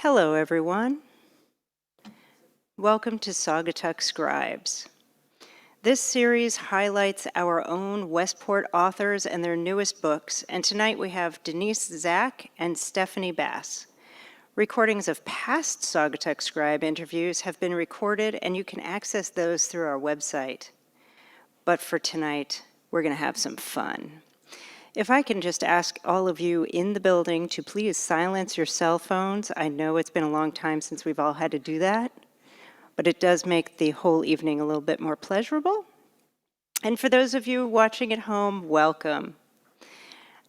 Hello, everyone. Welcome to Saugatuck Scribes. This series highlights our own Westport authors and their newest books, and tonight we have Denise Zack and Stephanie Bass. Recordings of past Saugatuck Scribe interviews have been recorded, and you can access those through our website. But for tonight, we're going to have some fun. If I can just ask all of you in the building to please silence your cell phones. I know it's been a long time since we've all had to do that, but it does make the whole evening a little bit more pleasurable. And for those of you watching at home, welcome.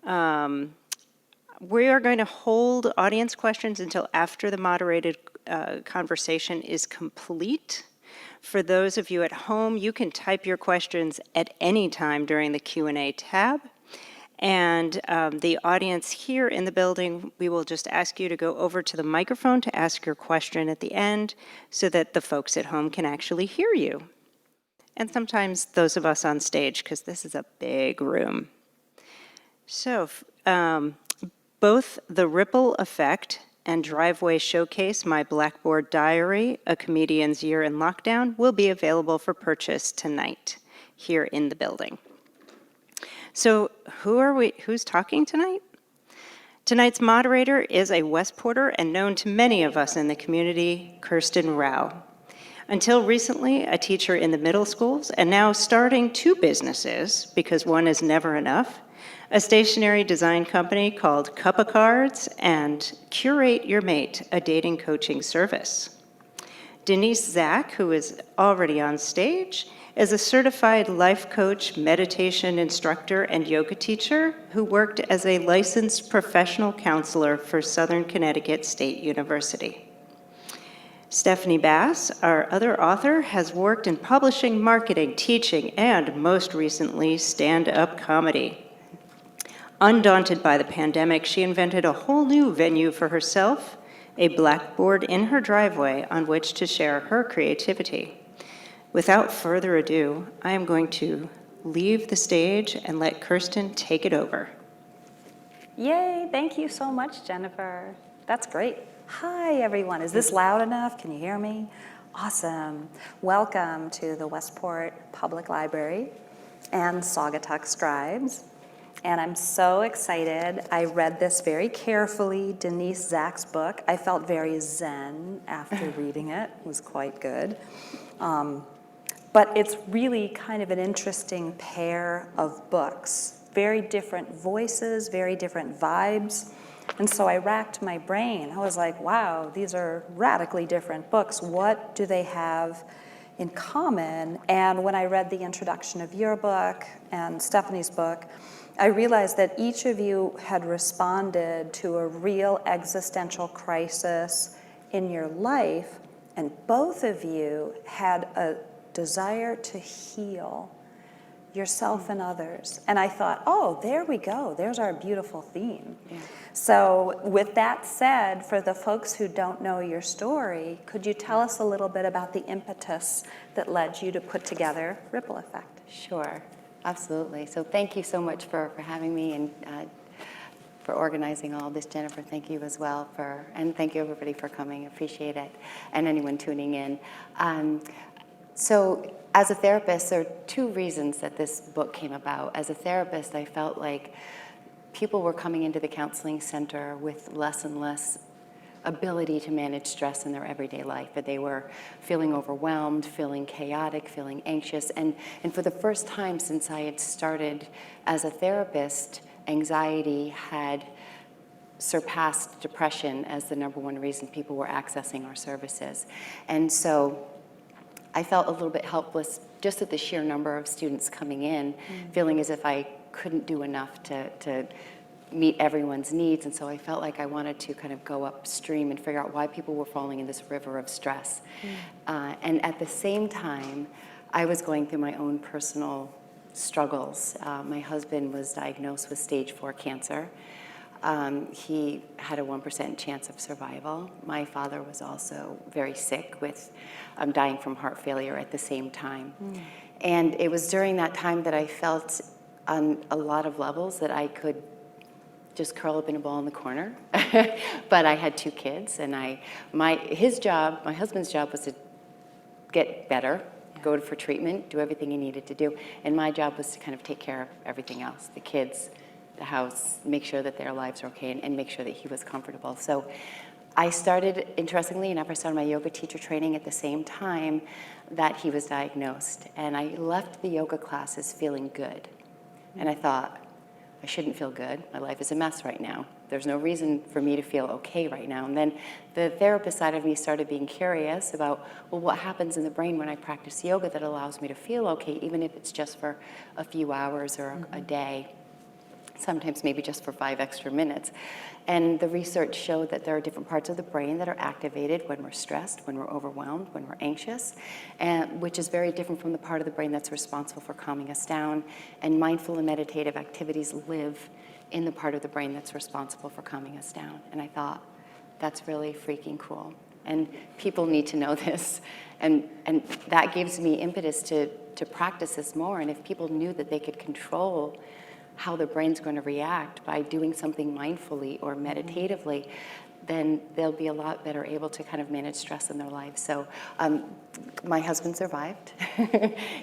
We are going to hold audience questions until after the moderated conversation is complete. For those of you at home, you can type your questions at any time during the Q&A tab. And the audience here in the building, we will just ask you to go over to the microphone to ask your question at the end so that the folks at home can actually hear you. And sometimes those of us on stage, because this is a big room. So both The Ripple Effect and Driveway Showcase, My Blackboard Diary, A Comedian's Year in Lockdown, will be available for purchase tonight here in the building. So who's talking tonight? Tonight's moderator is a Westporter and known to many of us in the community, Kerstin Rao. Until recently, a teacher in the middle schools, and now starting two businesses, because one is never enough, a stationery design company called Cup of Cards and Curate Your Mate, a dating coaching service. Denise Zack, who is already on stage, is a certified life coach, meditation instructor, and yoga teacher who worked as a licensed professional counselor for Southern Connecticut State University. Stephanie Bass, our other author, has worked in publishing, marketing, teaching, and most recently, stand-up comedy. Undaunted by the pandemic, she invented a whole new venue for herself, a blackboard in her driveway on which to share her creativity. Without further ado, I am going to leave the stage and let Kerstin take it over. Yay, thank you so much, Jennifer. That's great. Hi, everyone. Is this loud enough? Can you hear me? Awesome. Welcome to the Westport Public Library and Saugatuck Scribes. And I'm so excited. I read this very carefully, Denise Zack's book. I felt very zen after reading it. It was quite good. But it's really kind of an interesting pair of books. Very different voices, very different vibes. And so I racked my brain. I was like, wow, these are radically different books. What do they have in common? And when I read the introduction of your book and Stephanie's book, I realized that each of you had responded to a real existential crisis in your life, and both of you had a desire to heal yourself and others. And I thought, oh, there we go. There's our beautiful theme. Yeah. So with that said, for the folks who don't know your story, could you tell us a little bit about the impetus that led you to put together Ripple Effect? Sure, absolutely. So thank you so much for having me and for organizing all this. Jennifer, thank you as well and thank you everybody for coming. Appreciate it. And anyone tuning in. So as a therapist, there are two reasons that this book came about. As a therapist, I felt like people were coming into the counseling center with less and less ability to manage stress in their everyday life. That they were feeling overwhelmed, feeling chaotic, feeling anxious. And for the first time since I had started as a therapist, anxiety had surpassed depression as the number one reason people were accessing our services. And so I felt a little bit helpless just at the sheer number of students coming in, feeling as if I couldn't do enough to meet everyone's needs. And so I felt like I wanted to kind of go upstream and figure out why people were falling in this river of stress. And at the same time, I was going through my own personal struggles. My husband was diagnosed with stage 4 cancer. He had a 1% chance of survival. My father was also very sick with dying from heart failure at the same time. And it was during that time that I felt on a lot of levels that I could just curl up in a ball in the corner. But I had 2 kids, and my husband's job was to get better, go for treatment, do everything he needed to do. And my job was to kind of take care of everything else, the kids, the house, make sure that their lives are okay, and make sure that he was comfortable. So I started, interestingly enough, I started my yoga teacher training at the same time that he was diagnosed. And I left the yoga classes feeling good. And I thought, I shouldn't feel good. My life is a mess right now. There's no reason for me to feel okay right now. And then the therapist side of me started being curious about, well, what happens in the brain when I practice yoga that allows me to feel okay, even if it's just for a few hours or a day, sometimes maybe just for 5 extra minutes. And the research showed that there are different parts of the brain that are activated when we're stressed, when we're overwhelmed, when we're anxious, and which is very different from the part of the brain that's responsible for calming us down. And mindful and meditative activities live in the part of the brain that's responsible for calming us down. And I thought, that's really freaking cool. And people need to know this. And that gives me impetus to practice this more. And if people knew that they could control how their brain's going to react by doing something mindfully or meditatively, then they'll be a lot better able to kind of manage stress in their life. So my husband survived.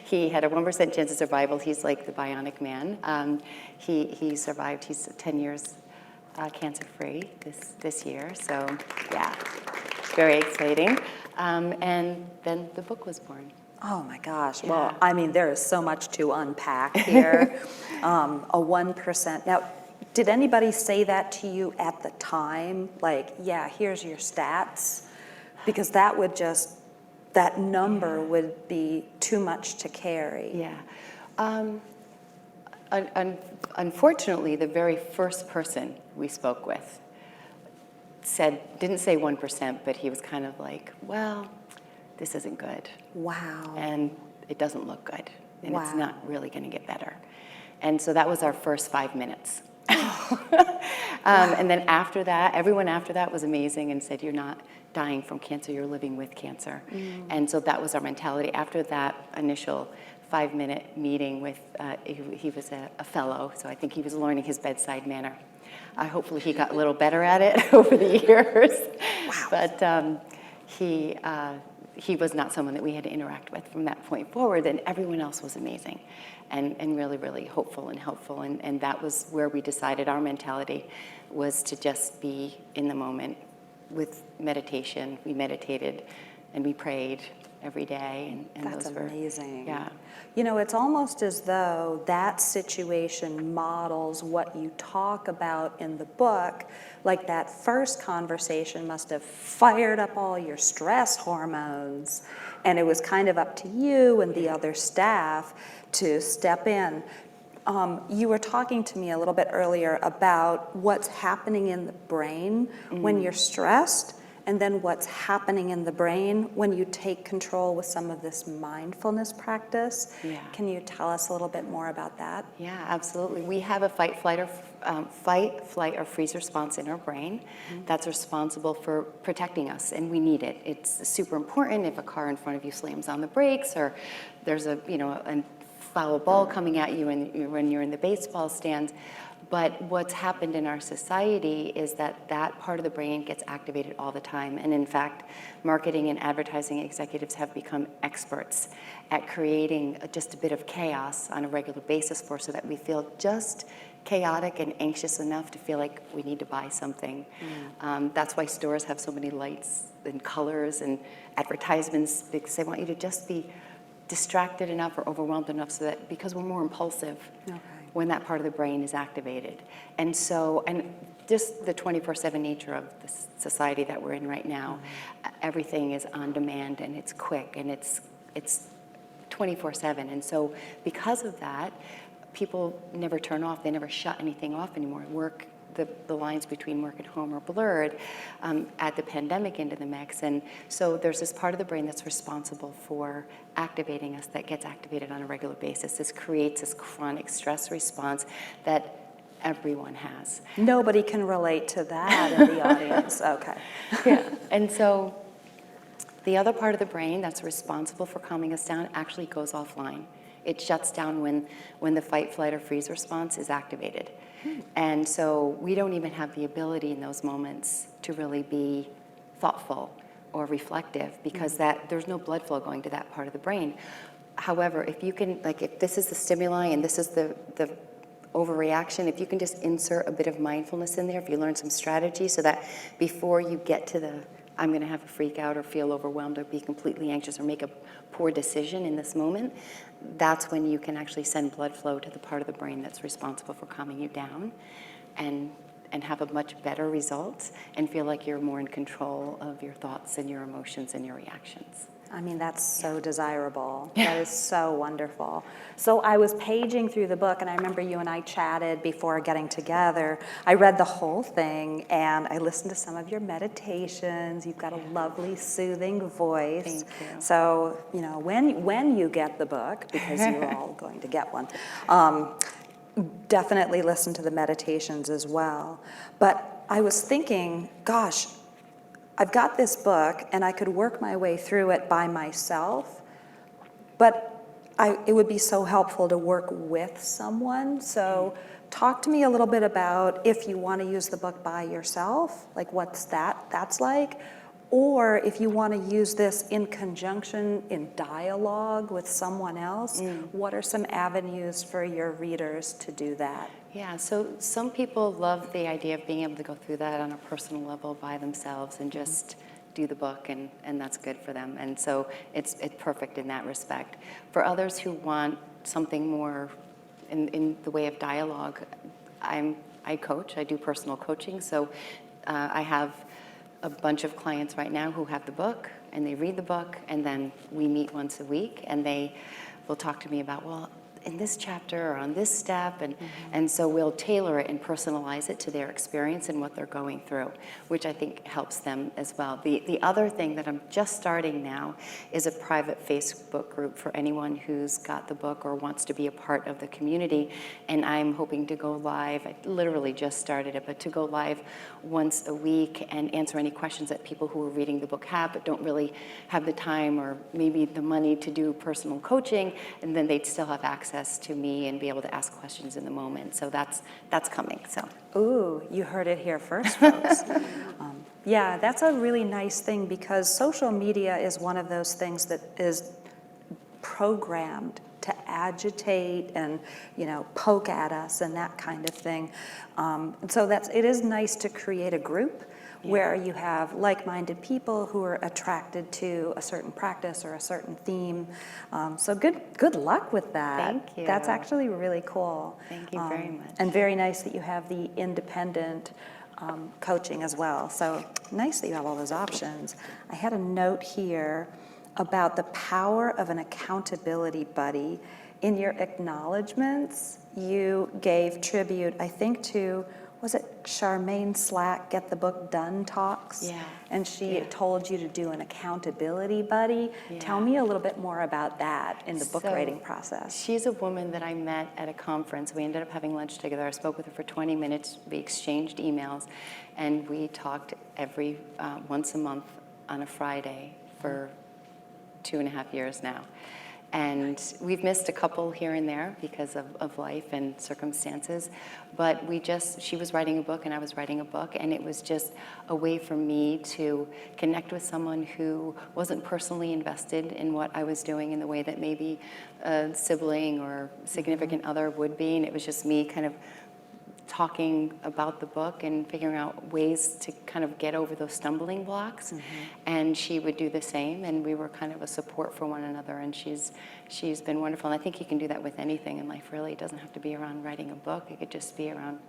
He had a 1% chance of survival. He's like the bionic man. He survived. He's 10 years cancer-free this year. So yeah, very exciting. And then the book was born. Oh my gosh. Yeah. Well, I mean, there is so much to unpack here. A 1%. Now, did anybody say that to you at the time? Like, yeah, here's your stats? Because that number would be too much to carry. Yeah. Unfortunately, the very first person we spoke with didn't say 1%, but he was kind of like, well, this isn't good. Wow. And it doesn't look good. And Wow. It's not really going to get better. And so that was our first 5 minutes. And then after that, everyone after that was amazing and said, you're not dying from cancer, you're living with cancer. And so that was our mentality. After that initial 5-minute meeting with, he was a fellow, so I think he was learning his bedside manner. Hopefully he got a little better at it over the years. Wow. But he was not someone that we had to interact with from that point forward, and everyone else was amazing and really, really hopeful and helpful. And that was where we decided our mentality was to just be in the moment with meditation. We meditated and we prayed every day. And That's those were amazing. Yeah. You know, it's almost as though that situation models what you talk about in the book. Like that first conversation must have fired up all your stress hormones, and it was kind of up to you and the other staff to step in. You were talking to me a little bit earlier about what's happening in the brain when you're stressed, and then what's happening in the brain when you take control with some of this mindfulness practice. Yeah. Can you tell us a little bit more about that? Yeah, absolutely. We have a fight, flight, or freeze response in our brain that's responsible for protecting us, and we need it. It's super important if a car in front of you slams on the brakes, or there's a foul ball coming at you when you're in the baseball stands. But what's happened in our society is that part of the brain gets activated all the time. And in fact, marketing and advertising executives have become experts at creating just a bit of chaos on a regular basis so that we feel just chaotic and anxious enough to feel like we need to buy something. That's why stores have so many lights and colors and advertisements, because they want you to just be distracted enough or overwhelmed enough so that, because we're more impulsive. Okay. When that part of the brain is activated. And so, and just the 24/7 nature of the society that we're in right now, everything is on demand and it's quick and it's 24/7. And so because of that, people never turn off, they never shut anything off anymore. The lines between work and home are blurred. Add the pandemic into the mix. And so there's this part of the brain that's responsible for activating us that gets activated on a regular basis. This creates this chronic stress response that everyone has. Nobody can relate to that in the audience. Okay. Yeah. And so the other part of the brain that's responsible for calming us down actually goes offline. It shuts down when the fight, flight, or freeze response is activated. And so we don't even have the ability in those moments to really be thoughtful or reflective because there's no blood flow going to that part of the brain. However, if you can, like if this is the stimuli and this is the overreaction, if you can just insert a bit of mindfulness in there, if you learn some strategy so that before you get to the I'm going to have a freak out or feel overwhelmed or be completely anxious or make a poor decision in this moment, that's when you can actually send blood flow to the part of the brain that's responsible for calming you down and have a much better result and feel like you're more in control of your thoughts and your emotions and your reactions. I mean, that's so desirable. That is so wonderful. So I was paging through the book, and I remember you and I chatted before getting together. I read the whole thing, and I listened to some of your meditations. You've got a lovely, soothing voice. Thank you. So, you know, when you get the book, because you're all going to get one, definitely listen to the meditations as well. But I was thinking, gosh, I've got this book and I could work my way through it by myself, but it would be so helpful to work with someone. So talk to me a little bit about if you want to use the book by yourself, like what's that's like, or if you want to use this in conjunction in dialogue with someone else, what are some avenues for your readers to do that? Yeah, so some people love the idea of being able to go through that on a personal level by themselves and just do the book, and that's good for them. And so it's perfect in that respect. For others who want something more in the way of dialogue, I coach, I do personal coaching. So I have a bunch of clients right now who have the book, and they read the book, and then we meet once a week, and they will talk to me about, well, in this chapter or on this step, and so we'll tailor it and personalize it to their experience and what they're going through, which I think helps them as well. The other thing that I'm just starting now is a private Facebook group for anyone who's got the book or wants to be a part of the community, and I'm hoping to go live. I literally just started it, but to go live once a week and answer any questions that people who are reading the book have but don't really have the time or maybe the money to do personal coaching, and then they'd still have access to me and be able to ask questions in the moment. So that's coming. So. Ooh, you heard it here first, folks. Yeah, that's a really nice thing because social media is one of those things that is programmed to agitate and, you know, poke at us and that kind of thing. And so it is nice to create a group where you have like-minded people who are attracted to a certain practice or a certain theme. So good luck with that. Thank you. That's actually really cool. Thank you very much. And very nice that you have the independent coaching as well. So nice that you have all those options. I had a note here about the power of an accountability buddy. In your acknowledgments, you gave tribute, I think, to, was it Charmaine Slack, Get the Book Done talks? Yeah. And she told you to do an accountability buddy. Yeah. Tell me a little bit more about that in the book writing process. She's a woman that I met at a conference. We ended up having lunch together. I spoke with her for 20 minutes. We exchanged emails, and we talked every once a month on a Friday for 2.5 years now. And we've missed a couple here and there because of life and circumstances, but she was writing a book and I was writing a book, and it was just a way for me to connect with someone who wasn't personally invested in what I was doing in the way that maybe a sibling or significant other would be, and it was just me kind of talking about the book and figuring out ways to kind of get over those stumbling blocks. And she would do the same, and we were kind of a support for one another, and she's been wonderful. And I think you can do that with anything in life, really. It doesn't have to be around writing a book. It could just be around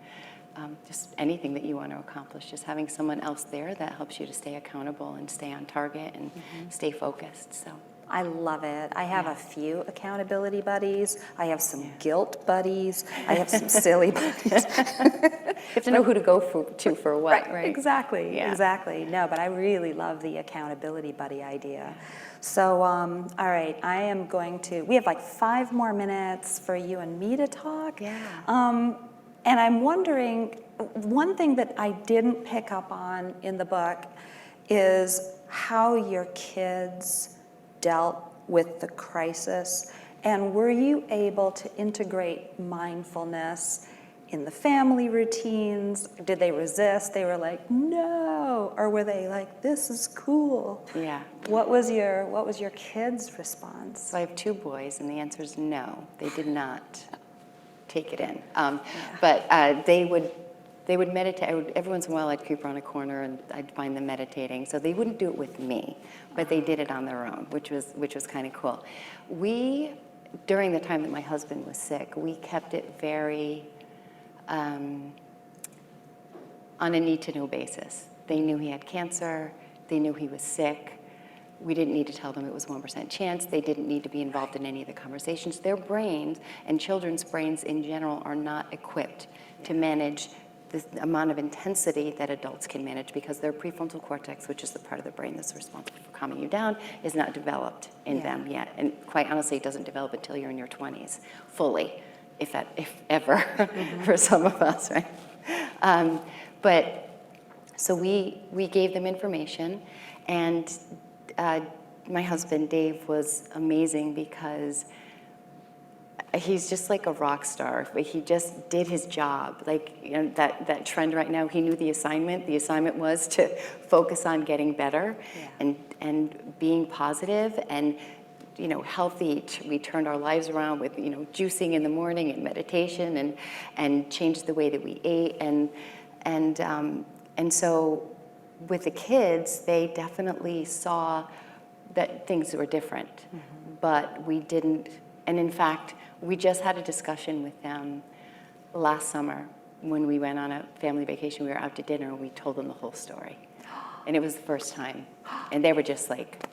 just anything that you want to accomplish, just having someone else there that helps you to stay accountable and stay on target and stay focused. So. I love it. I have a few accountability buddies. I have some guilt buddies. I have some silly buddies. You have to know who to go for what, right? Exactly, Yeah. exactly. No, but I really love the accountability buddy idea. So, all right, we have like 5 more minutes for you and me to talk. Yeah. And I'm wondering, one thing that I didn't pick up on in the book is how your kids dealt with the crisis And were you able to integrate mindfulness in the family routines? Did they resist? They were like, no, or were they like, this is cool? Yeah. What was your kids' response? So I have 2 boys, and the answer is no. They did not take it in. But they would meditate. Every once in a while, I'd creep around a corner and I'd find them meditating. So they wouldn't do it with me, but they did it on their own, which was kind of cool. During the time that my husband was sick, we kept it very on a need-to-know basis. They knew he had cancer. They knew he was sick. We didn't need to tell them it was 1% chance. They didn't need to be involved in any of the conversations. Their brains, and children's brains in general, are not equipped to manage the amount of intensity that adults can manage, because their prefrontal cortex, which is the part of the brain that's responsible for calming you down, is not developed in them yet. And quite honestly, it doesn't develop until you're in your 20s, fully, if ever, for some of us, right? But so we gave them information, and my husband, Dave, was amazing because he's just like a rock star. But he just did his job. Like, you know, that trend right now, he knew the assignment. The assignment was to focus on getting better and being positive and, you know, healthy. We turned our lives around with, you know, juicing in the morning and meditation and changed the way that we ate. And so with the kids, they definitely saw that things were different, but we didn't. And in fact, we just had a discussion with them last summer when we went on a family vacation. We were out to dinner, and we told them the whole story. And it was the first time. And they were just like,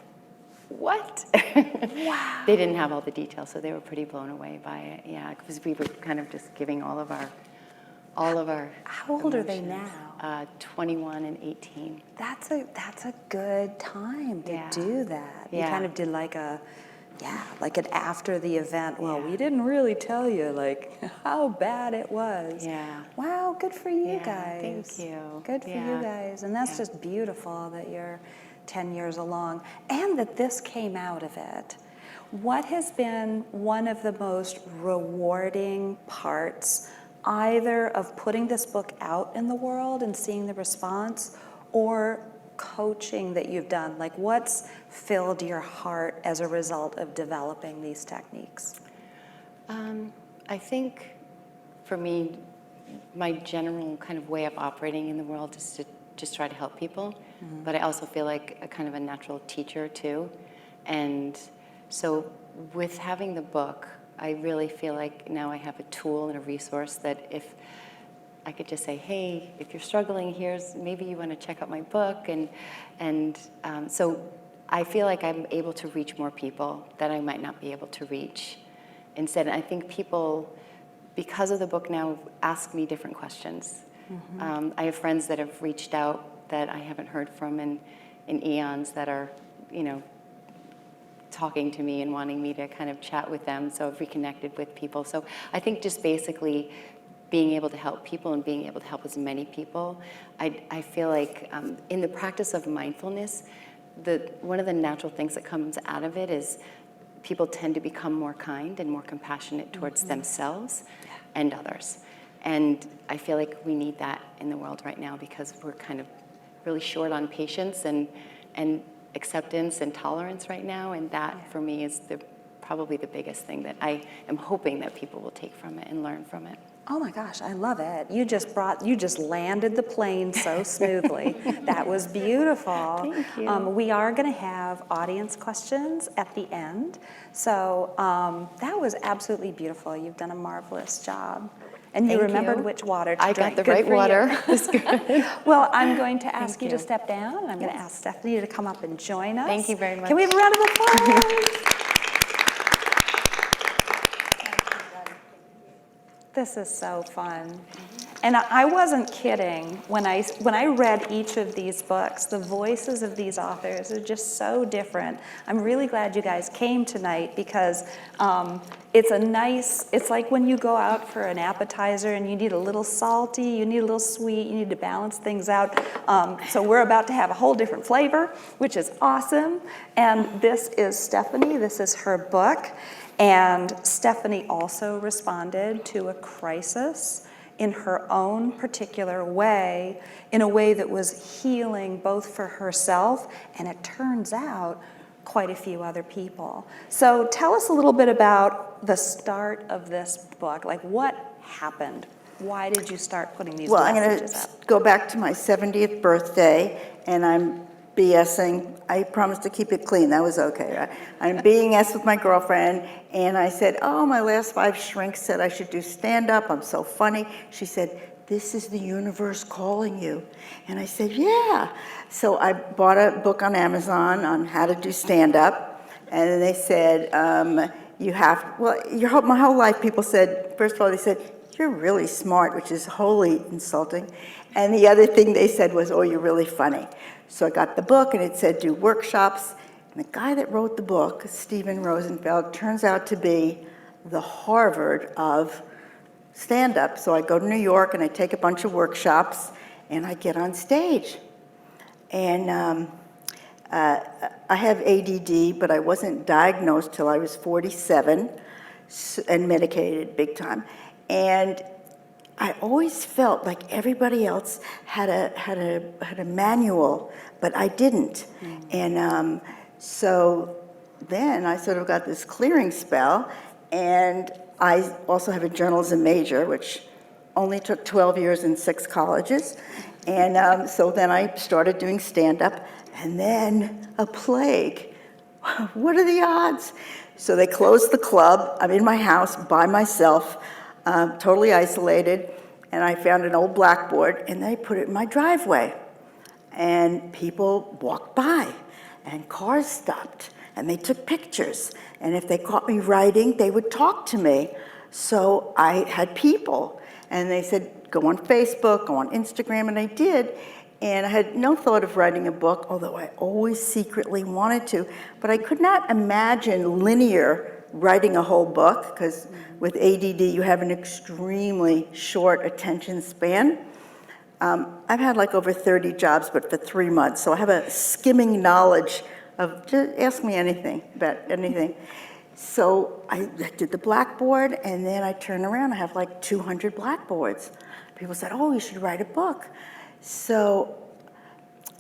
what? Wow. They didn't have all the details, so they were pretty blown away by it. Yeah, because we were kind of just giving all of our How old are they now? 21 and 18. That's a good time to do that. You kind of did like an after the event. Well, we didn't really tell you like how bad it was. Yeah. Wow, good for you guys. Thank you. Good for you guys. And that's just beautiful that you're 10 years along and that this came out of it. What has been one of the most rewarding parts either of putting this book out in the world and seeing the response, or coaching that you've done? Like, what's filled your heart as a result of developing these techniques? I think for me, my general kind of way of operating in the world is to just try to help people. But I also feel like a kind of a natural teacher too. And so with having the book, I really feel like now I have a tool and a resource that if I could just say, hey, if you're struggling, maybe you want to check out my book. So I feel like I'm able to reach more people that I might not be able to reach. Instead, I think people, because of the book now, ask me different questions. I have friends that have reached out that I haven't heard from in eons that are, you know, talking to me and wanting me to kind of chat with them. So I've reconnected with people. So I think just basically being able to help people and being able to help as many people, I feel like in the practice of mindfulness, one of the natural things that comes out of it is people tend to become more kind and more compassionate towards themselves and others. And I feel like we need that in the world right now because we're kind of really short on patience and acceptance and tolerance right now, and that for me is probably the biggest thing that I am hoping that people will take from it and learn from it. Oh my gosh, I love it. You just landed the plane so smoothly. That was beautiful. Thank you. We are going to have audience questions at the end. So that was absolutely beautiful. You've done a marvelous job. And you remembered which water to drink. I got the right water. That's good. Well, I'm going to ask you to step down, and I'm going to ask Stephanie to come up and join us. Thank you very much. Can we have a round of applause? This is so fun. And I wasn't kidding when I read each of these books. The voices of these authors are just so different. I'm really glad you guys came tonight because it's like when you go out for an appetizer and you need a little salty, you need a little sweet, you need to balance things out. So we're about to have a whole different flavor, which is awesome. And this is Stephanie, this is her book. And Stephanie also responded to a crisis in her own particular way, in a way that was healing both for herself and, it turns out, quite a few other people. So tell us a little bit about the start of this book. Like, what happened? Why did you start putting these Well, I'm messages going up? to go back to my 70th birthday, and I'm BSing. I promised to keep it clean. That was okay, right? I'm BS with my girlfriend, and I said, oh, my last 5 shrinks said I should do stand-up. I'm so funny. She said, this is the universe calling you. And I said, yeah. So I bought a book on Amazon on how to do stand-up, and then they said, my whole life people said, first of all, they said, you're really smart, which is wholly insulting. And the other thing they said was, oh, you're really funny. So I got the book, and it said do workshops. And the guy that wrote the book, Stephen Rosenfeld, turns out to be the Harvard of stand-up. So I go to New York, and I take a bunch of workshops, and I get on stage. And I have ADD, but I wasn't diagnosed till I was 47 and medicated big time. And I always felt like everybody else had a manual, but I didn't. And so then I sort of got this clearing spell, and I also have a journalism major, which only took 12 years in 6 colleges. And so then I started doing stand-up, and then a plague. What are the odds? So they closed the club. I'm in my house by myself, totally isolated, and I found an old blackboard, and they put it in my driveway. And people walked by, and cars stopped, and they took pictures. And if they caught me writing, they would talk to me. So I had people, and they said, go on Facebook, go on Instagram, and I did. And I had no thought of writing a book, although I always secretly wanted to. But I could not imagine linear writing a whole book, because with ADD, you have an extremely short attention span. I've had like over 30 jobs, but for 3 months, so I have a skimming knowledge of, just ask me anything, about anything. So I did the blackboard, and then I turned around, I have like 200 blackboards. People said, oh, you should write a book. So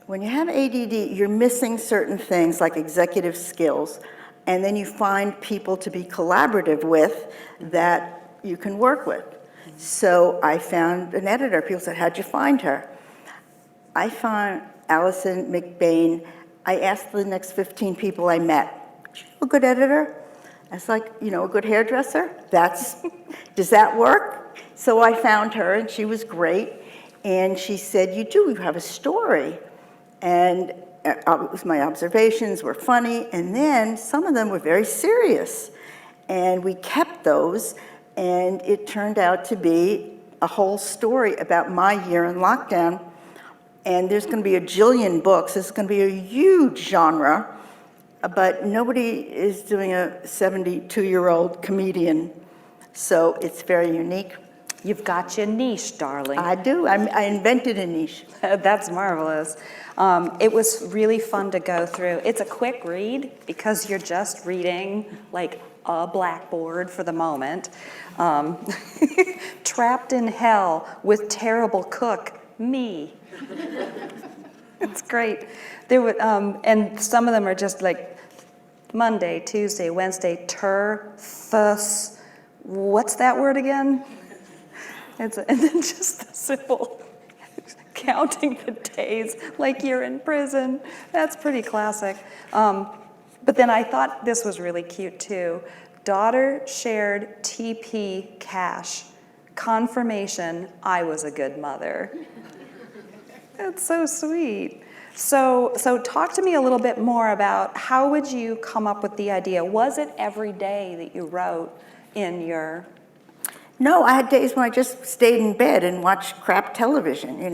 when you have ADD, you're missing certain things like executive skills, and then you find people to be collaborative with that you can work with. So I found an editor. People said, how'd you find her? I found Allison McBain. I asked the next 15 people I met, "Is she a good editor?" I was like, a good hairdresser? Does that work? So I found her, and she was great. And she said, you have a story. And my observations were funny, and then some of them were very serious. And we kept those, and it turned out to be a whole story about my year in lockdown. And there's going to be a jillion books. This is going to be a huge genre, but nobody is doing a 72-year-old comedian, so it's very unique. You've got your niche, darling. I do. I invented a niche. That's marvelous. It was really fun to go through. It's a quick read because you're just reading like a blackboard for the moment. Trapped in hell with terrible cook, me. It's great. There were, and some of them are just like Monday, Tuesday, Wednesday, thus. What's that word again? And then just the simple counting the days like you're in prison. That's pretty classic. But then I thought this was really cute too. Daughter shared TP cash. Confirmation I was a good mother. That's so sweet. So talk to me a little bit more about how would you come up with the idea? Was it every day that you wrote in your... No, I had days when I just stayed in bed and watched crap television, when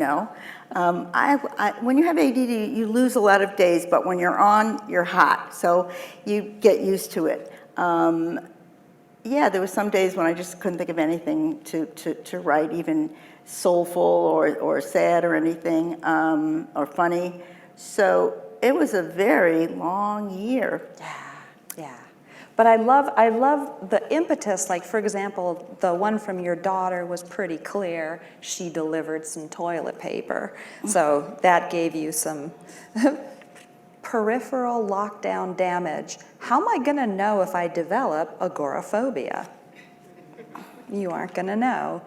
you have ADD, you lose a lot of days, but when you're on, you're hot, so you get used to it. There were some days when I just couldn't think of anything to write, even soulful or sad or anything, or funny. So it was a very long year. Yeah. But I love the impetus, like for example, the one from your daughter was pretty clear. She delivered some toilet paper. So that gave you some peripheral lockdown damage. How am I gonna know if I develop agoraphobia? You aren't gonna know.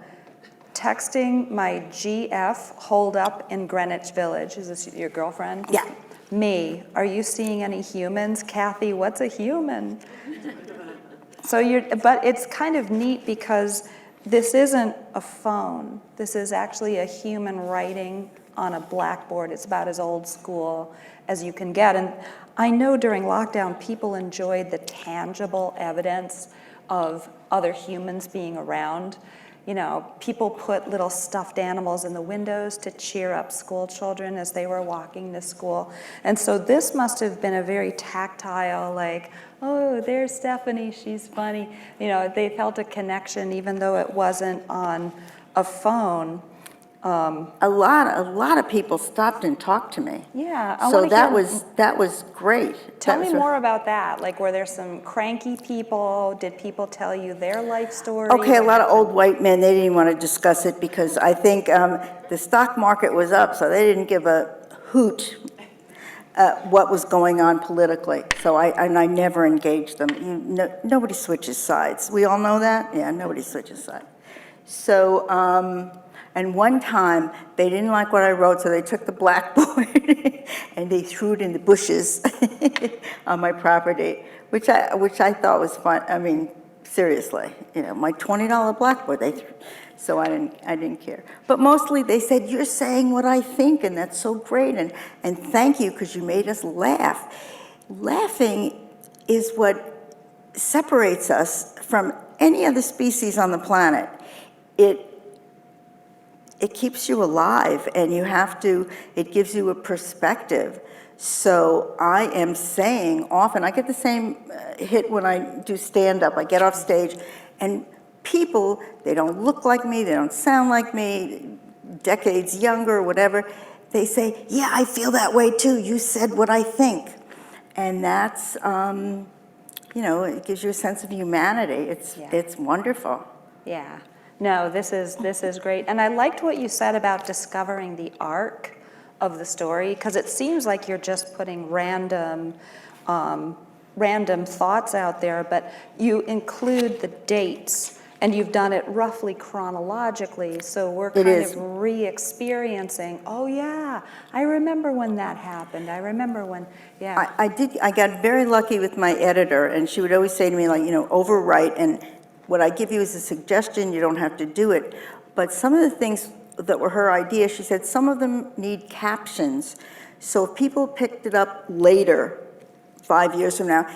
Texting my GF holed up in Greenwich Village. Is this your girlfriend? Yeah. Me, are you seeing any humans? Kathy, what's a human? But it's kind of neat because this isn't a phone. This is actually a human writing on a blackboard. It's about as old school as you can get. And I know during lockdown, people enjoyed the tangible evidence of other humans being around. You know, people put little stuffed animals in the windows to cheer up school children as they were walking to school. And so this must have been a very tactile, like, oh, there's Stephanie, she's funny. You know, they felt a connection even though it wasn't on a phone. A lot of people stopped and talked to me. Yeah, So that was great. Tell me more about that. Like, were there some cranky people? Did people tell you their life story? Okay, a lot of old white men, they didn't want to discuss it because I think the stock market was up, so they didn't give a hoot what was going on politically. So I never engaged them. Nobody switches sides. We all know that? Yeah, nobody switches sides. So, and one time, they didn't like what I wrote, so they took the blackboard and they threw it in the bushes on my property, which I thought was fun. I mean, seriously, you know, my $20 blackboard, so I didn't care. But mostly they said, you're saying what I think, and that's so great, and thank you, because you made us laugh. Laughing is what separates us from any other species on the planet. It keeps you alive, and it gives you a perspective. So I am saying often, I get the same hit when I do stand-up. I get off stage, and people, they don't look like me, they don't sound like me, decades younger, whatever, they say, yeah, I feel that way too, you said what I think. And that's, you know, it gives you a sense of humanity. It's wonderful. Yeah. No, this is great. And I liked what you said about discovering the arc of the story, because it seems like you're just putting random thoughts out there, but you include the dates, and you've done it roughly chronologically, so we're kind of re-experiencing, oh yeah, I remember when that happened, I remember when, yeah. I got very lucky with my editor, and she would always say to me, like, you know, overwrite, and what I give you is a suggestion, you don't have to do it. But some of the things that were her ideas, she said some of them need captions. So if people picked it up later, 5 years from now,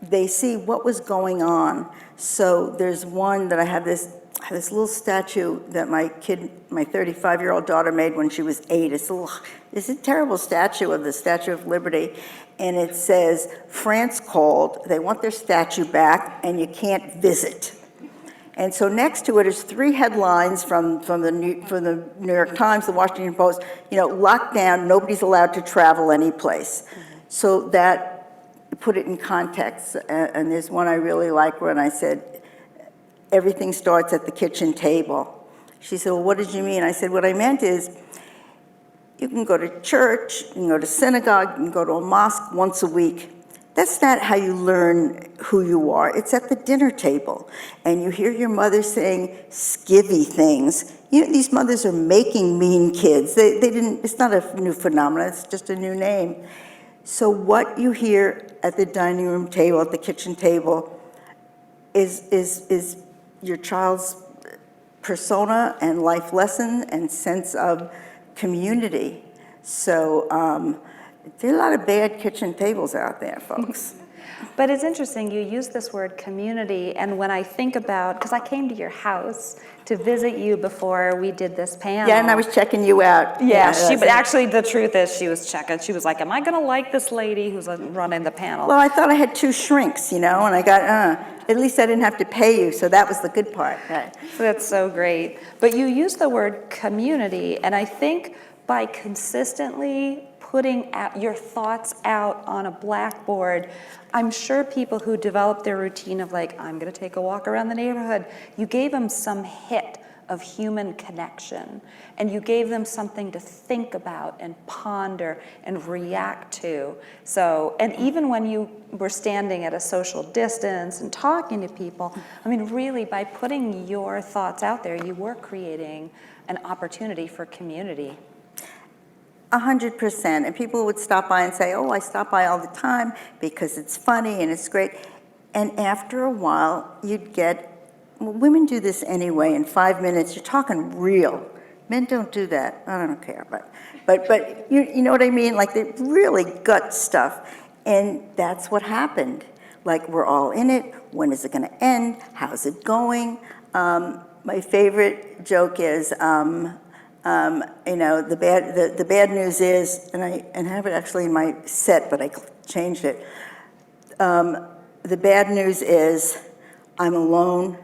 they see what was going on. So there's one that I have this little statue that my 35-year-old daughter made when she was 8. It's a terrible statue of the Statue of Liberty. And it says, France called, they want their statue back, and you can't visit. And so next to it is 3 headlines from the New York Times, the Washington Post, you know, lockdown, nobody's allowed to travel any place. So that put it in context. And there's one I really like when I said, everything starts at the kitchen table. She said, well, what did you mean? I said, what I meant is, you can go to church, you can go to synagogue, you can go to a mosque once a week. That's not how you learn who you are. It's at the dinner table. And you hear your mother saying skivvy things. You know, these mothers are making mean kids. They didn't, it's not a new phenomenon, it's just a new name. So what you hear at the dining room table, at the kitchen table, is your child's persona and life lesson and sense of community. So there are a lot of bad kitchen tables out there, folks. But it's interesting, you use this word community, and when I think about, because I came to your house to visit you before we did this panel. Yeah, and I was checking you out. Yeah, but actually the truth is she was checking. She was like, am I gonna like this lady who's running the panel? Well, I thought I had 2 shrinks, you know, and I got, at least I didn't have to pay you, so that was the good part. Right. That's so great. But you use the word community, and I think by consistently putting your thoughts out on a blackboard. I'm sure people who develop their routine of like, I'm gonna take a walk around the neighborhood, you gave them some hit of human connection, and you gave them something to think about and ponder and react to. So, and even when you were standing at a social distance and talking to people, I mean, really, by putting your thoughts out there, you were creating an opportunity for community. 100%. And people would stop by and say, oh, I stop by all the time because it's funny and it's great. And after a while, you'd get, well, women do this anyway. In 5 minutes, you're talking real. Men don't do that. I don't care. But you know what I mean? Like, they really gut stuff. And that's what happened. Like, we're all in it. When is it going to end? How's it going? My favorite joke is, you know, the bad news is, and I have it actually in my set, but I changed it. The bad news is I'm alone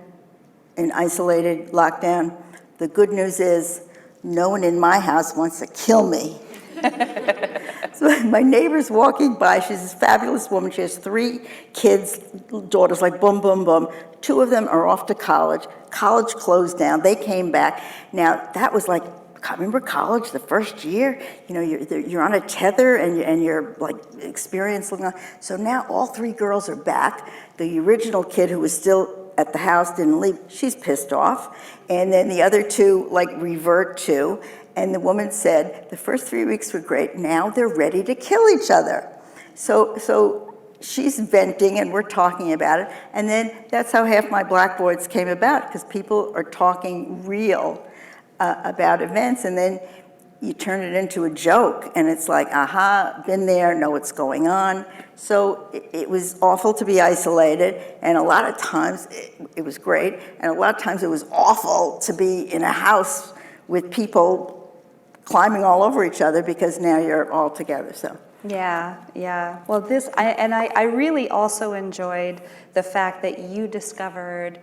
and isolated, locked down. The good news is no one in my house wants to kill me. So my neighbor's walking by. She's this fabulous woman. She has 3 kids, daughters, like boom, boom, boom. 2 of them are off to college. College closed down. They came back. Now, that was like, remember college, the first year? You know, you're on a tether and you're like experienced. So now all 3 girls are back. The original kid who was still at the house didn't leave. She's pissed off. And then the other 2 like revert to. And the woman said, the first 3 weeks were great. Now they're ready to kill each other. So she's venting and we're talking about it. And then that's how half my blackboards came about, because people are talking real about events. And then you turn it into a joke. And it's like, aha, been there, know what's going on. So it was awful to be isolated. And a lot of times it was great. And a lot of times it was awful to be in a house with people climbing all over each other, because now you're all together. So Yeah. Well, I really also enjoyed the fact that you discovered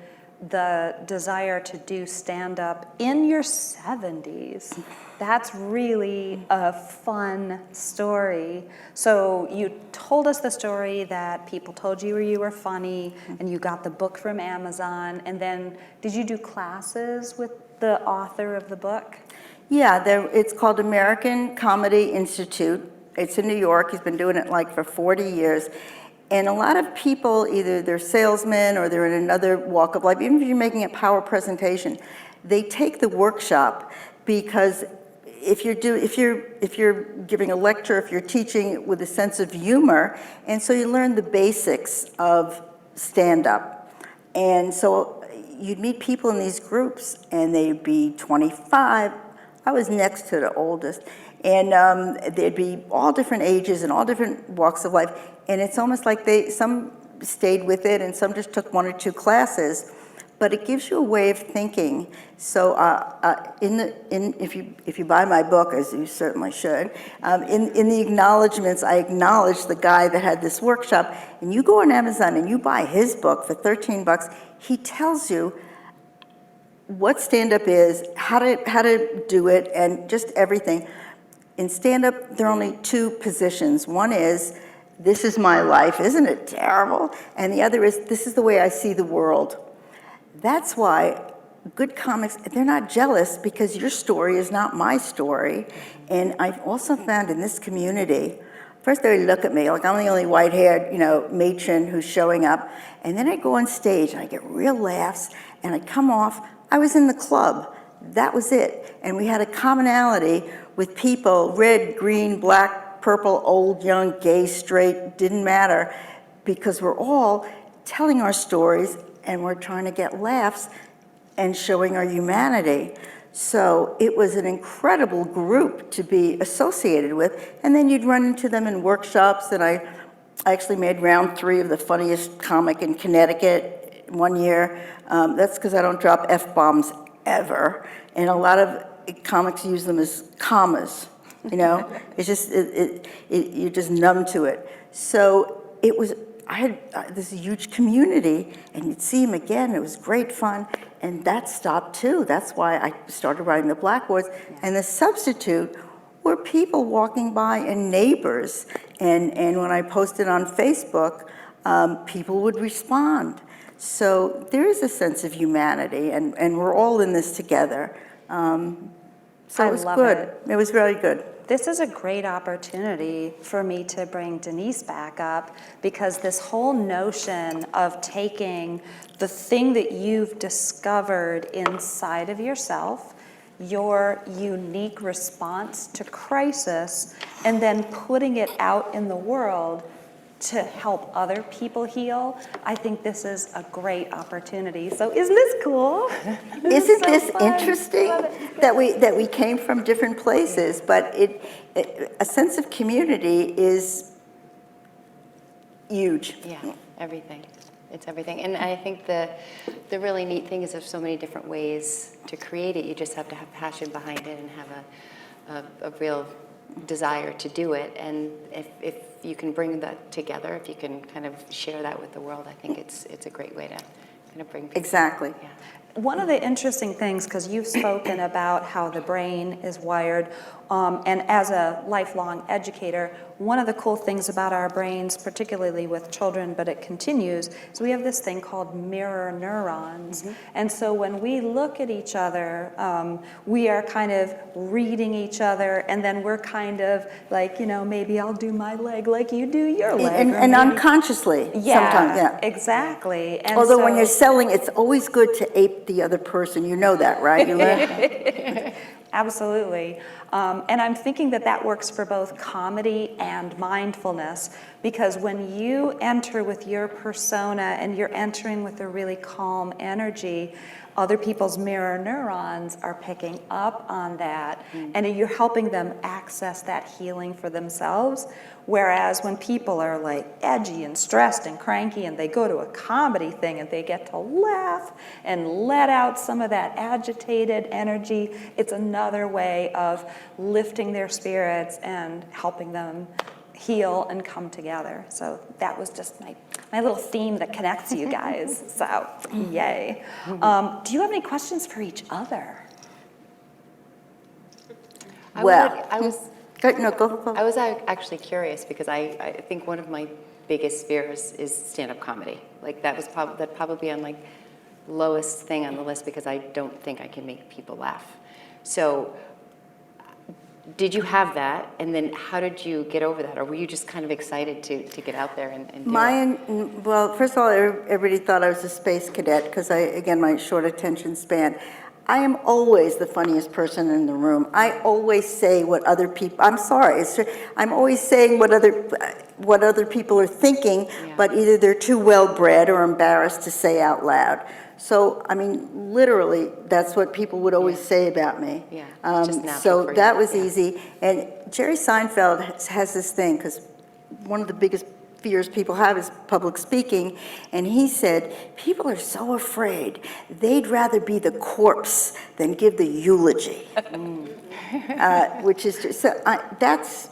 the desire to do stand-up in your 70s. That's really a fun story. So you told us the story that people told you were funny, and you got the book from Amazon, and then did you do classes with the author of the book? yeah, it's called American Comedy Institute. It's in New York. He's been doing it like for 40 years. And a lot of people, either they're salesmen or they're in another walk of life, even if you're making a power presentation, they take the workshop, because if you're giving a lecture, if you're teaching with a sense of humor, and so you learn the basics of stand-up. And so you'd meet people in these groups, and they'd be 25. I was next to the oldest, and there'd be all different ages and all different walks of life. And it's almost like some stayed with it, and some just took 1 or 2 classes. But it gives you a way of thinking. So if you buy my book, as you certainly should, in the acknowledgments, I acknowledge the guy that had this workshop. And you go on Amazon and you buy his book for $13. He tells you what stand-up is, how to do it, and just everything. In stand-up, there are only 2 positions. One is, this is my life, isn't it terrible? And the other is, this is the way I see the world. That's why good comics, they're not jealous, because your story is not my story. And I've also found in this community, first they look at me like I'm the only white-haired, matron who's showing up. And then I go on stage and I get real laughs, and I come off, I was in the club. That was it. And we had a commonality with people, red, green, black, purple, old, young, gay, straight, didn't matter, because we're all telling our stories and we're trying to get laughs and showing our humanity. So it was an incredible group to be associated with. And then you'd run into them in workshops, and I actually made round 3 of the funniest comic in Connecticut one year. That's because I don't drop F-bombs ever. And a lot of comics use them as commas, It's just, you're just numb to it. So I had this huge community, and you'd see him again. It was great fun, and that stopped too. That's why I started writing the blackboards. And the substitute were people walking by and neighbors. And when I posted on Facebook, people would respond. So there is a sense of humanity, and we're all in this together. So I it was love good. it. It was very good. This is a great opportunity for me to bring Denise back up, because this whole notion of taking the thing that you've discovered inside of yourself, your unique response to crisis, and then putting it out in the world to help other people heal, I think this is a great opportunity. So isn't this cool? Isn't so this fun. interesting Love it. that we came from different places, but a sense of community is huge. Yeah, everything. It's everything. And I think the really neat thing is there's so many different ways to create it. You just have to have passion behind it and have a real desire to do it. And if you can bring that together, if you can kind of share that with the world, I think it's a great way to kind of bring people. Exactly. Yeah. One of the interesting things, because you've spoken about how the brain is wired, and as a lifelong educator, one of the cool things about our brains, particularly with children, but it continues, is we have this thing called mirror neurons. And so when we look at each other, we are kind of reading each other, and then we're kind of like, maybe I'll do my leg like you do your leg. And, or and maybe- unconsciously, sometimes, yeah. Exactly. And Although when so- you're selling, it's always good to ape the other person. You know that, right? You learn. Absolutely. And I'm thinking that works for both comedy and mindfulness, because when you enter with your persona and you're entering with a really calm energy, other people's mirror neurons are picking up on that, and you're helping them access that healing for themselves. Whereas when people are like edgy and stressed and cranky and they go to a comedy thing and they get to laugh and let out some of that agitated energy, it's another way of lifting their spirits and helping them heal and come together. So that was just my little theme that connects you guys. So yay. Do you have any questions for each other? I was Go. actually curious because I think one of my biggest fears is stand-up comedy. Like that'd probably be on like lowest thing on the list because I don't think I can make people laugh. So did you have that, and then how did you get over that, or were you just kind of excited to get out there and do it? Well, first of all, everybody thought I was a space cadet because my short attention span. I am always the funniest person in the room. I always say what other people, I'm sorry, I'm always saying what other people are thinking, but either they're too well-bred or embarrassed to say out loud. So, I mean, literally, that's what people would always say about me. Yeah, it's just natural So for you. that was Yeah. easy. And Jerry Seinfeld has this thing, because one of the biggest fears people have is public speaking, and he said, people are so afraid, they'd rather be the corpse than give the eulogy. Which is just, that's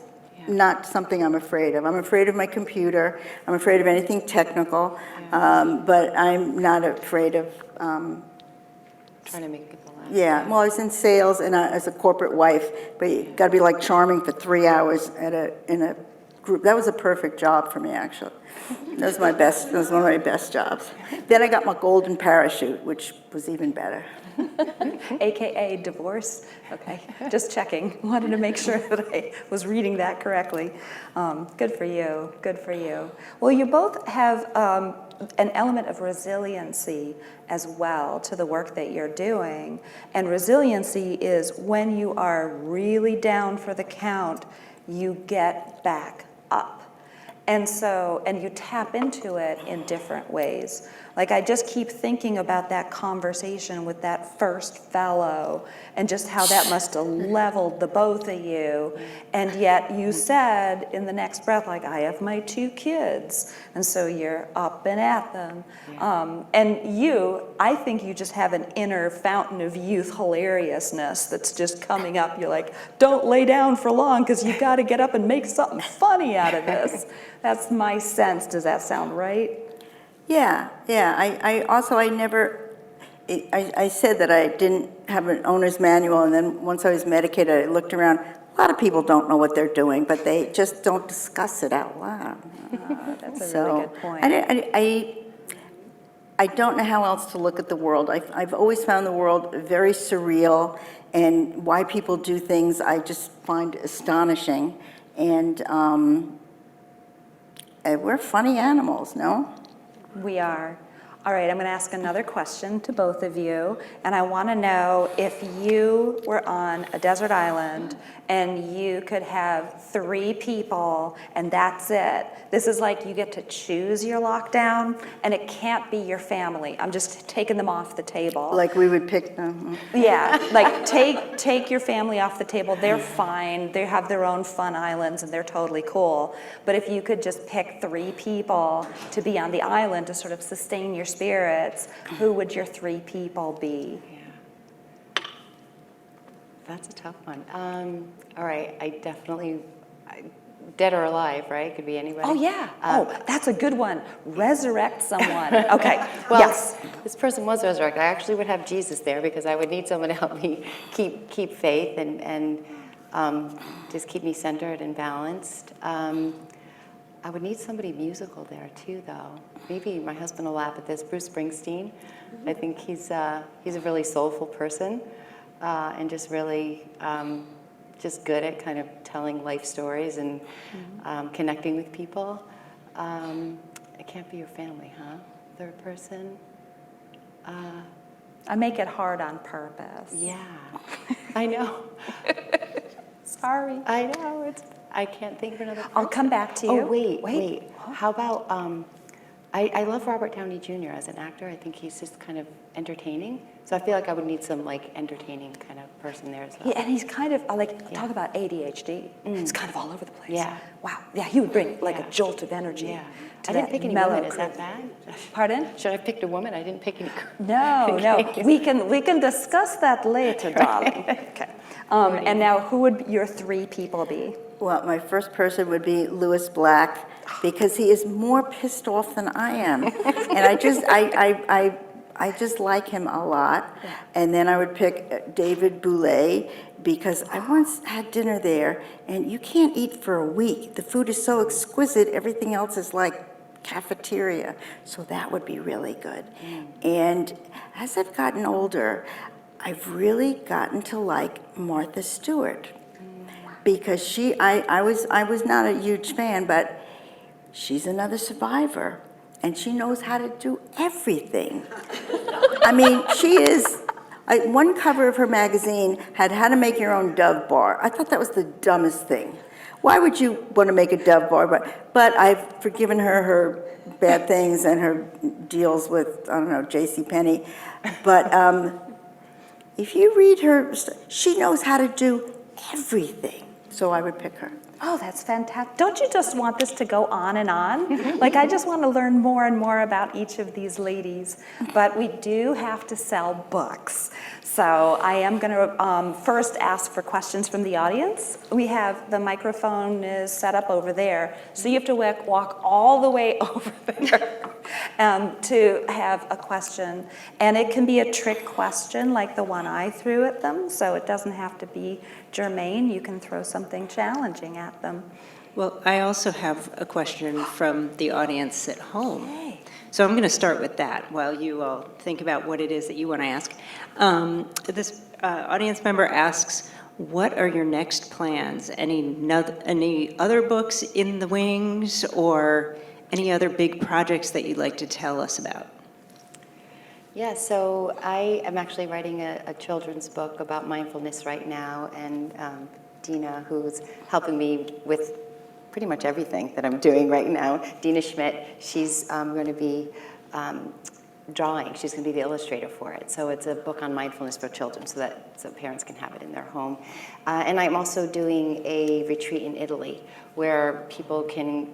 not something I'm afraid of. I'm afraid of my computer, I'm afraid of anything technical, but I'm not afraid of, Trying to make people laugh. yeah, well, I was in sales and as a corporate wife, but you gotta be like charming for 3 hours in a group. That was a perfect job for me, actually. That was one of my best jobs. Then I got my golden parachute, which was even better. AKA divorce? Okay, just checking. Wanted to make sure that I was reading that correctly. Good for you, good for you. Well, you both have an element of resiliency as well to the work that you're doing. And resiliency is when you are really down for the count, you get back up. And you tap into it in different ways. Like I just keep thinking about that conversation with that first fellow and just how that must have leveled the both of you. And yet you said in the next breath, like, I have my 2 kids. And so you're up and at them. I think you just have an inner fountain of youth hilariousness that's just coming up. You're like, don't lay down for long because you got to get up and make something funny out of this. That's my sense. Does that sound right? Yeah. I said that I didn't have an owner's manual, and then once I was medicated, I looked around. A lot of people don't know what they're doing, but they just don't discuss it out loud. That's a really good point. I don't know how else to look at the world. I've always found the world very surreal, and why people do things I just find astonishing. And we're funny animals, no? We are. All right, I'm going to ask another question to both of you, and I want to know if you were on a desert island and you could have 3 people and that's it. This is like you get to choose your lockdown, and it can't be your family. I'm just taking them off the table. Like we would pick them. Yeah, like take your family off the table. They're fine. They have their own fun islands and they're totally cool. But if you could just pick 3 people to be on the island to sort of sustain your spirits, who would your 3 people be? Yeah. That's a tough one. All right, I definitely, dead or alive, right? Could be anybody. Oh yeah. That's a good one. Resurrect someone. Okay. Well, yes. this person was resurrected. I actually would have Jesus there because I would need someone to help me keep faith and just keep me centered and balanced. I would need somebody musical there too, though. Maybe my husband will laugh at this. Bruce Springsteen. I think he's a really soulful person and just really just good at kind of telling life stories and connecting with people. It can't be your family, huh? Third person. I make it hard on purpose. Yeah, I know. Sorry. I know. I can't think of another person. I'll come back to you. Oh, wait. How about, I love Robert Downey Jr. as an actor. I think he's just kind of entertaining. So I feel like I would need some like entertaining kind of person there as well. Yeah, and he's kind of talk about ADHD. He's kind of all over the place. Yeah. Wow. Yeah, he would bring like a jolt of energy. Yeah. To I didn't that pick any mellow women. Is that charisma. bad? Pardon? Should I have picked a woman? I didn't pick any. No. We can discuss that later, darling. Okay. And now, who would your 3 people be? Well, my first person would be Louis Black, because he is more pissed off than I am. And I just like him a lot. And then I would pick David Boulay, because I once had dinner there, and you can't eat for a week. The food is so exquisite, everything else is like cafeteria. So that would be really good. And as I've gotten older, I've really gotten to like Martha Stewart. Because I was not a huge fan, but she's another survivor, and she knows how to do everything. I mean, she is, one cover of her magazine had how to make your own Dove bar. I thought that was the dumbest thing. Why would you want to make a Dove bar? But I've forgiven her bad things and her deals with, I don't know, JCPenney. But if you read her, she knows how to do everything. So I would pick her. Oh, that's fantastic. Don't you just want this to go on and on? Like, I just want to learn more and more about each of these ladies. But we do have to sell books. So I am going to first ask for questions from the audience. We have, the microphone is set up over there. So you have to walk all the way over there to have a question. And it can be a trick question like the one I threw at them. So it doesn't have to be germane. You can throw something challenging at them. Well, I also have a question from the audience at home. Yay. So I'm going to start with that while you all think about what it is that you want to ask. This audience member asks, what are your next plans? Any other books in the wings, or any other big projects that you'd like to tell us about? Yeah, so I am actually writing a children's book about mindfulness right now, and Dina, who's helping me with pretty much everything that I'm doing right now, Dina Schmidt, she's going to be drawing. She's going to be the illustrator for it. So it's a book on mindfulness for children, so parents can have it in their home. And I'm also doing a retreat in Italy where people can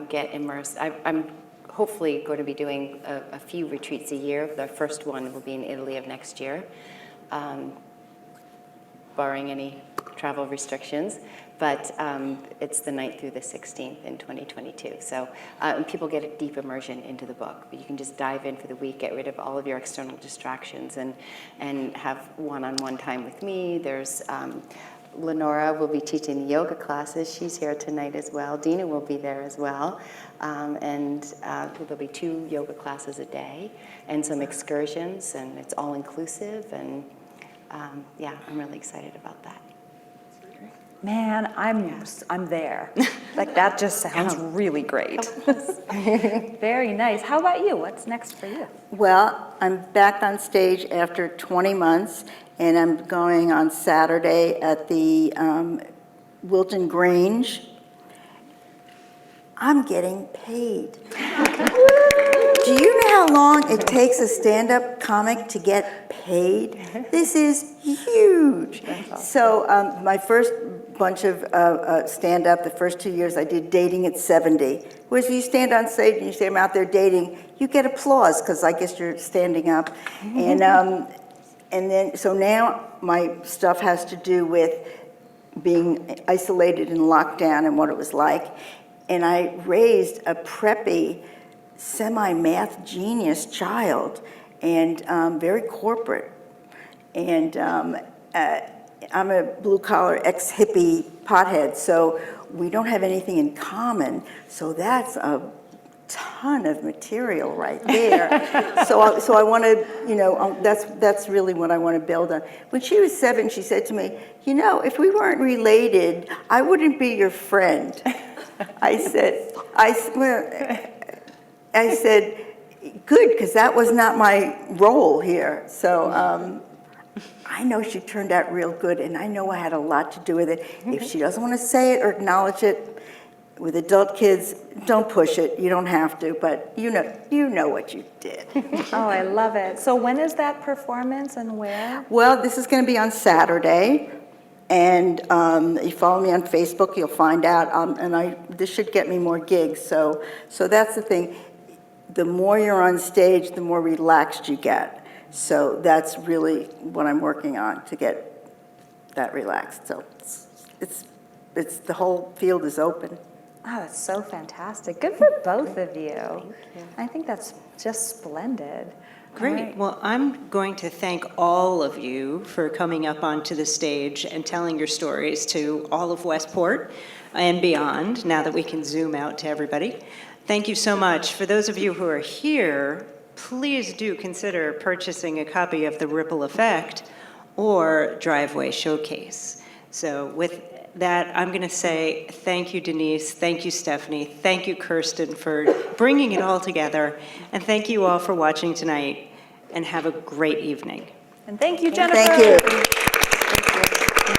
get immersed. I'm hopefully going to be doing a few retreats a year. The first one will be in Italy of next year, barring any travel restrictions. But it's the 9th through the 16th in 2022. So people get a deep immersion into the book. But you can just dive in for the week, get rid of all of your external distractions, and have one-on-one time with me. There's Lenora will be teaching the yoga classes. She's here tonight as well. Dina will be there as well. There'll be 2 yoga classes a day and some excursions, and it's all inclusive. And yeah, I'm really excited about that. Man, I'm there. Like, that just sounds really great. Very nice. How about you? What's next for you? Well, I'm back on stage after 20 months, and I'm going on Saturday at the Wilton Grange. I'm getting paid. Do you know how long it takes a stand-up comic to get paid? This is huge. So my first bunch of stand-up, the first 2 years I did dating at 70. Whereas you stand on stage and you say, I'm out there dating, you get applause because I guess you're standing up. And then, so now my stuff has to do with being isolated and locked down and what it was like. And I raised a preppy, semi-math genius child, and very corporate. And I'm a blue-collar, ex-hippie pothead, so we don't have anything in common. So that's a ton of material right there. So I want to, that's really what I want to build on. When she was 7, she said to me, if we weren't related, I wouldn't be your friend. I said, good, because that was not my role here. So I know she turned out real good, and I know I had a lot to do with it. If she doesn't want to say it or acknowledge it, with adult kids, don't push it. You don't have to, but you know what you did. Oh, I love it. So when is that performance and where? Well, this is going to be on Saturday. And you follow me on Facebook, you'll find out. This should get me more gigs. So that's the thing. The more you're on stage, the more relaxed you get. So that's really what I'm working on, to get that relaxed. So it's the whole field is open. Oh, that's so fantastic. Good for both of you. Thank you. I think that's just splendid. Great. Right. Well, I'm going to thank all of you for coming up onto the stage and telling your stories to all of Westport and beyond, now that we can zoom out to everybody. Thank you so much. For those of you who are here, please do consider purchasing a copy of The Ripple Effect or Driveway Showcase. So with that, I'm going to say thank you, Denise. Thank you, Stephanie. Thank you, Kerstin, for bringing it all together. And thank you all for watching tonight. And have a great evening. And thank you, Jennifer. Thank you.